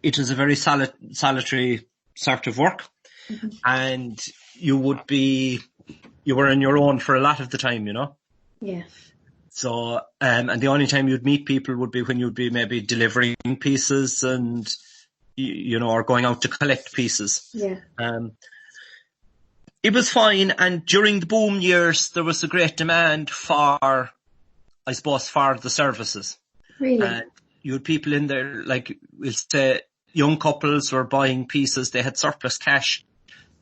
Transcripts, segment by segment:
it was a very solitary sort of work. Mm-hmm. And you were on your own for a lot of the time, Yeah. So, and the only time you'd meet people would be when you'd be maybe delivering pieces and, or going out to collect pieces. Yeah. It was fine. And during the boom years, there was a great demand for the services. Really? And you had people in there, like, we'll say, young couples were buying pieces. They had surplus cash.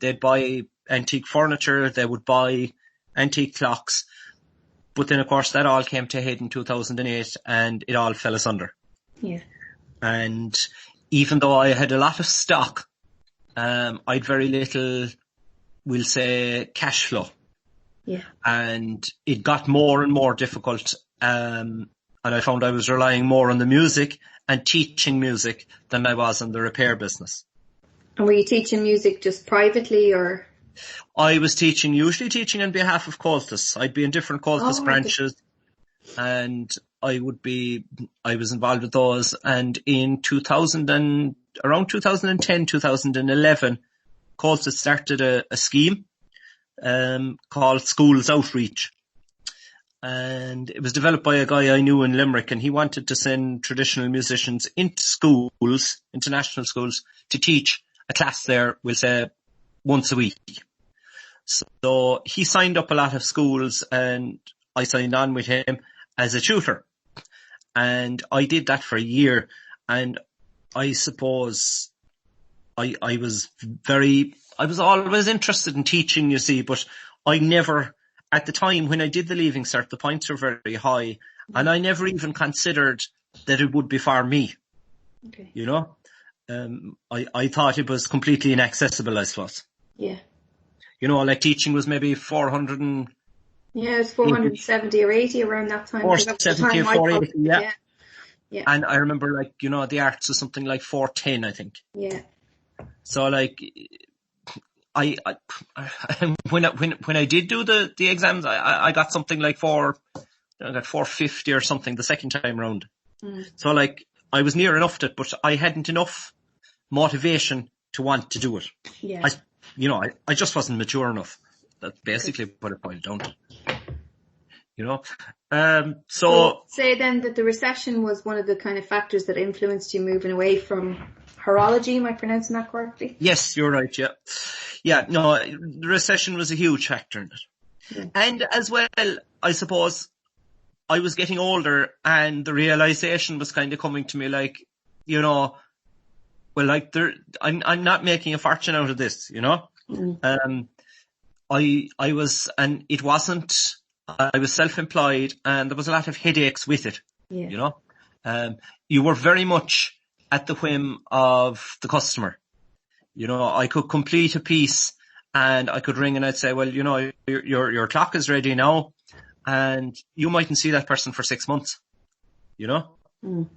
They'd buy antique furniture. They would buy antique clocks. But then, of course, that all came to a head in 2008 and it all fell asunder. Yeah. And even though I had a lot of stock, I'd very little, we'll say, cash flow. Yeah. And it got more and more difficult. And I found I was relying more on the music and teaching music than I was on the repair business. And were you teaching music just privately or? I was usually teaching on behalf of Coltis. I'd be in different Coltis branches and I was involved with those. And in around 2010, 2011, Coltis started a scheme, called Schools Outreach. And it was developed by a guy I knew in Limerick, and he wanted to send traditional musicians into schools, international schools, to teach a class there, we'll say, once a week. So he signed up a lot of schools and I signed on with him as a tutor. And I did that for a year. And I suppose I was always interested in teaching, you see, but I never, at the time when I did the Leaving Cert, the points were very high and I never even considered that it would be for me. Okay. I thought it was completely inaccessible, I suppose. Yeah. Like teaching was maybe 400 and... Yeah, it was 470 or 80 around that time. 470 or 480, yeah. Yeah. And I remember, the arts was something like 410, I think. Yeah. So, when I did do the exams, I got something like 450 or something the second time round. Mm. So, I was near enough to it, but I hadn't enough motivation to want to do it. Yeah. I just wasn't mature enough. That's basically what it boiled down to. So say then that the recession was one of the kind of factors that influenced you moving away from horology. Am I pronouncing that correctly? Yes, you're right. Yeah. Yeah. No, the recession was a huge factor in it. Yeah. And as well, I suppose I was getting older and the realization was kind of coming to me I'm not making a fortune out of this, Mm. I was self-employed and there was a lot of headaches with it, yeah. You were very much at the whim of the customer. I could complete a piece and I could ring and I'd say, well, your clock is ready now and you mightn't see that person for 6 months, Mm.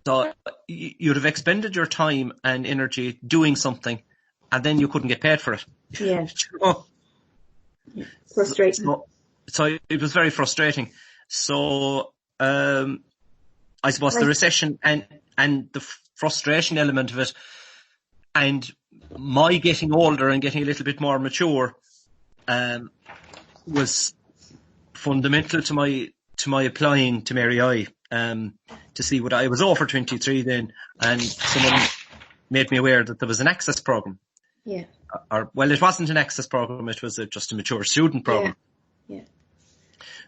So you'd have expended your time and energy doing something and then you couldn't get paid for it. Yeah. Frustrating. So it was very frustrating. So, I suppose the recession and the frustration element of it and my getting older and getting a little bit more mature, was fundamental to my applying to Mary I, to see what I was over 23 then, and someone made me aware that there was an access program. Yeah. It wasn't an access program, it was just a mature student program. Yeah.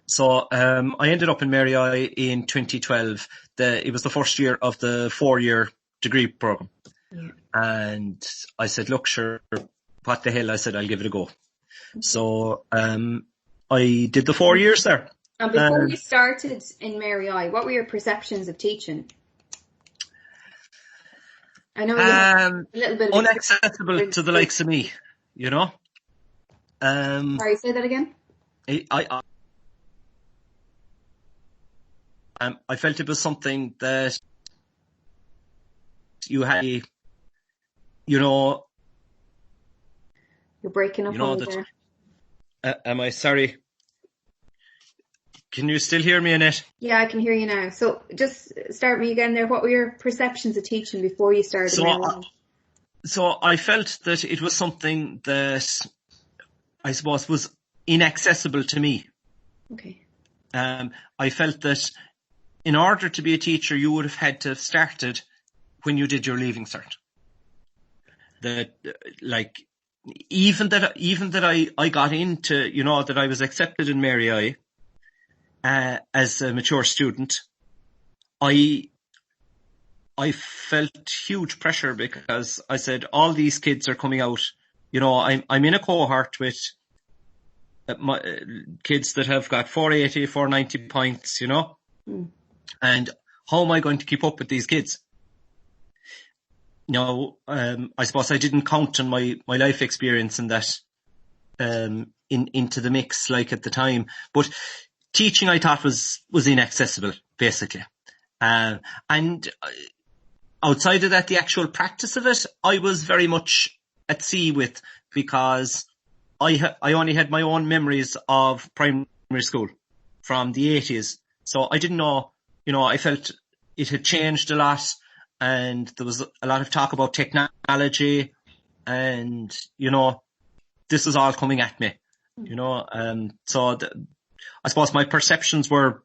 So, I ended up in Mary I in 2012. It was the first year of the 4-year degree program. Yeah. And I said, look, sure, what the hell? I said, I'll give it a go. Okay. So, I did the 4 years there. And before you started in Mary I, what were your perceptions of teaching? I know you had a little bit of inaccessible to the likes of me, Sorry, say that again? I felt it was something that you had, You're breaking up over there. Am I sorry? Can you still hear me, Annette? Yeah, I can hear you now. So just start me again there. What were your perceptions of teaching before you started? So I felt that it was something that I suppose was inaccessible to me. Okay. I felt that in order to be a teacher, you would have had to have started when you did your Leaving Cert. That, like, even that I got into, you know, that I was accepted in Mary I, as a mature student, I felt huge pressure because I said, all these kids are coming out, you know, I'm in a cohort with kids that have got 480, 490 points, you know, and how am I going to keep up with these kids? No, I suppose I didn't count on my life experience in that, into the mix, like at the time. But teaching, I thought, was inaccessible, basically. And outside of that, the actual practice of it, I was very much at sea with, because I only had my own memories of primary school from the 80s. So I didn't know, you know, I felt it had changed a lot. And there was a lot of talk about technology, and, you know, this was all coming at me, you know, so I suppose my perceptions were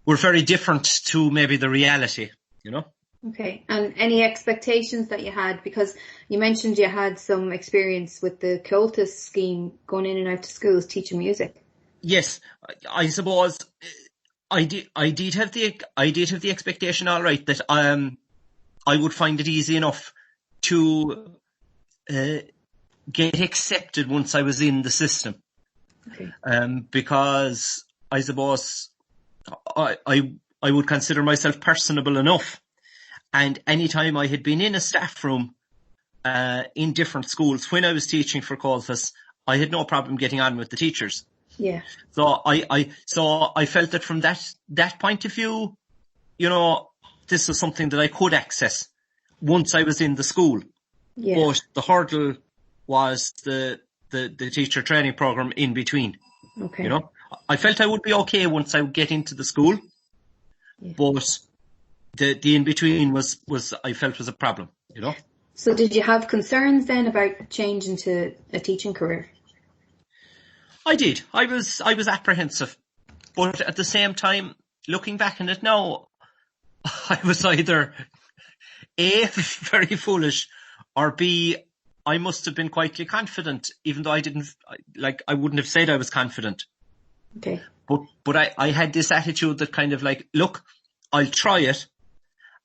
very different to maybe the reality, you know. Okay. And any expectations that you had? Because you mentioned you had some experience with the Cultus scheme, going in and out to schools teaching music. Yes, I suppose I did have the expectation, all right, that I would find it easy enough to get accepted once I was in the system. Okay. Because I suppose I would consider myself personable enough, and any time I had been in a staff room in different schools when I was teaching for Cultus, I had no problem getting on with the teachers. Yeah. So I felt that from that point of view, you know, this was something that I could access once I was in the school. Yeah. But the hurdle was the teacher training program in between. Okay. You know, I felt I would be okay once I would get into the school, but the in between was I felt was a problem. You know. So did you have concerns then about changing to a teaching career? I did. I was apprehensive, but at the same time, looking back on it now, I was either A, very foolish, or B, I must have been quietly confident, even though I wouldn't have said I was confident. Okay. But I had this attitude that kind of like, look, I'll try it.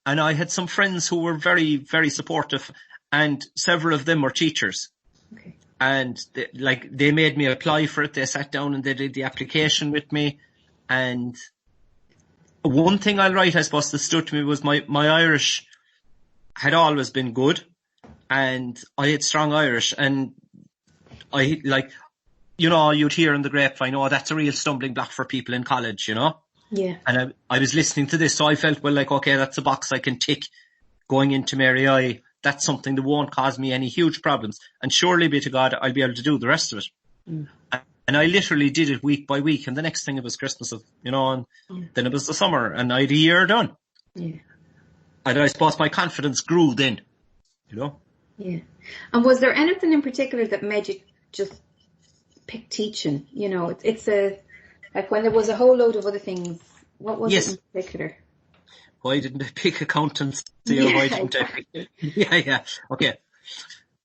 And I had some friends who were very, very supportive, and several of them were teachers. Okay. And they made me apply for it. They sat down and they did the application with me. And one thing I'll write, I suppose, that stood to me was my Irish had always been good, and I had strong Irish, and I, like, you know, you'd hear in the grapevine, oh, that's a real stumbling block for people in college, you know? Yeah. And I was listening to this, so I felt, well, like, okay, that's a box I can tick going into Mary I. That's something that won't cause me any huge problems. And surely be to God, I'll be able to do the rest of it. And I literally did it week by week. And the next thing it was Christmas, you know, and then it was the summer, and I had a year done. Yeah. And I suppose my confidence grew then, you know. Yeah. And was there anything in particular that made you just pick teaching? You know, it's like when there was a whole load of other things, what was it in particular? Why didn't I pick accountancy, or why didn't I pick... Yeah. Okay.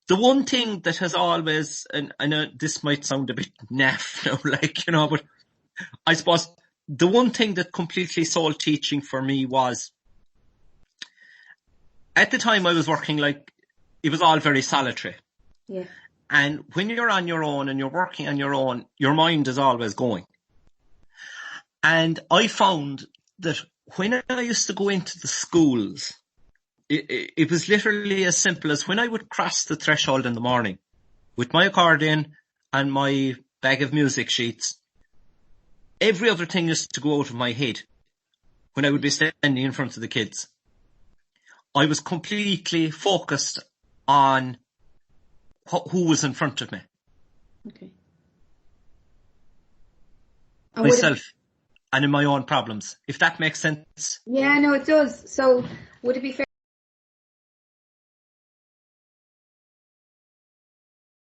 The one thing that has always, and I know this might sound a bit naff now, like, you know, but I suppose the one thing that completely sold teaching for me was, at the time I was working, like, it was all very solitary. Yeah. And when you're on your own and you're working on your own, your mind is always going. And I found that when I used to go into the schools, it was literally as simple as when I would cross the threshold in the morning with my accordion and my bag of music sheets, every other thing used to go out of my head when I would be standing in front of the kids. I was completely focused on who was in front of me. Okay. myself and in my own problems, if that makes sense. Yeah, no, it does. So would it be fair